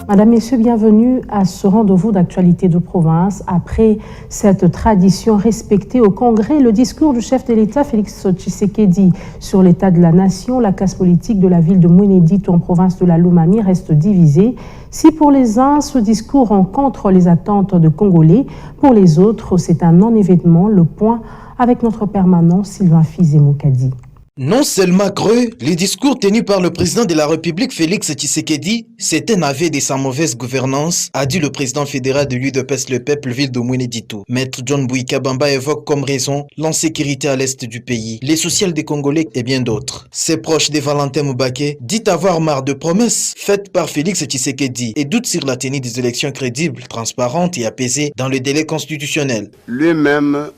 Madame, Messieurs, bienvenue à ce rendez-vous d'actualité de province. Après cette tradition respectée au Congrès, le discours du chef de l'État, Félix Tshisekedi, sur l'état de la nation, la classe politique de la ville de Mweneditu en province de la Lomami reste divisée. Si pour les uns, ce discours rencontre les attentes de Congolais, pour les autres, c'est un non-événement. Le point avec notre permanent Sylvain Fizé-Moukadi. Non seulement creux, le discours tenu par le président de la République Félix Tshisekedi, c'est un aveu de sa mauvaise gouvernance, a dit le président fédéral de l'UDPS Le Peuple, ville de Mweneditu. Maître John Bouika Bamba évoque comme raison l'insécurité à l'est du pays, les sociales des Congolais et bien d'autres. Ses proches de Valentin Moubaké dit avoir marre de promesses faites par Félix Tshisekedi et doute sur la tenue des élections crédibles, transparentes et apaisées dans le délai constitutionnel. Lui-même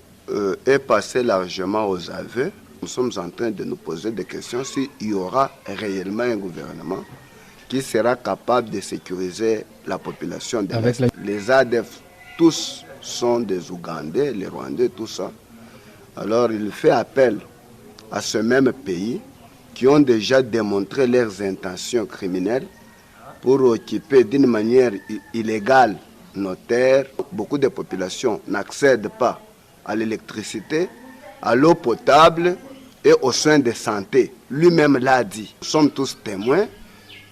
est passé largement aux aveux. Nous sommes en train de nous poser des questions s'il y aura réellement un gouvernement qui sera capable de sécuriser la population de l'Est. Les ADF, tous sont des Ougandais, les Rwandais, tout ça. Alors il fait appel à ce même pays qui ont déjà démontré leurs intentions criminelles pour occuper d'une manière illégale nos terres. Beaucoup de populations n'accèdent pas à l'électricité, à l'eau potable et aux soins de santé. Lui-même l'a dit. Nous sommes tous témoins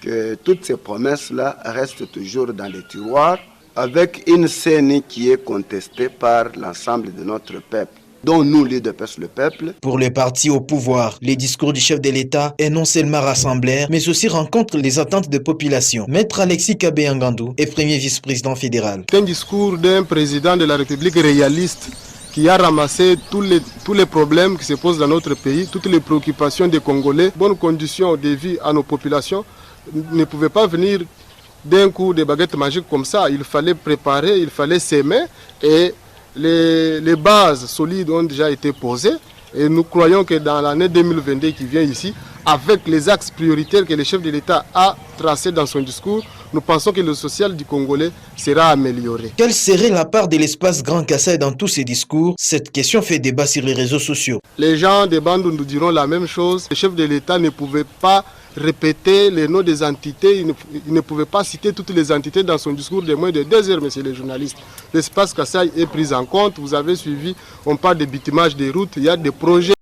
que toutes ces promesses-là restent toujours dans les tiroirs avec une scène qui est contestée par l'ensemble de notre peuple, dont nous, l'UDPS Le Peuple. Pour les partis au pouvoir, les discours du chef de l'État est non seulement rassemblaire, mais aussi rencontre les attentes des populations. Maître Alexis Kabé-Ngandou est premier vice-président fédéral. C'est un discours d'un président de la République réaliste qui a ramassé tous les problèmes qui se posent dans notre pays, toutes les préoccupations des Congolais, bonnes conditions de vie à nos populations, ne pouvaient pas venir d'un coup de baguette magique comme ça. Il fallait préparer, il fallait s'aimer et les bases solides ont déjà été posées. Et nous croyons que dans l'année 2022 qui vient ici, avec les axes prioritaires que le chef de l'État a tracés dans son discours, nous pensons que le social du Congolais sera amélioré. Quelle serait la part de l'espace Grand Kassai dans tous ces discours? Cette question fait débat sur les réseaux sociaux. Les gens des bandes nous diront la même chose. Le chef de l'État ne pouvait pas répéter les noms des entités, il ne pouvait pas citer toutes les entités dans son discours de moins de 2 heures, messieurs les journalistes. L'espace Kassai est pris en compte, vous avez suivi, on parle de bitumage des routes, il y a des projets.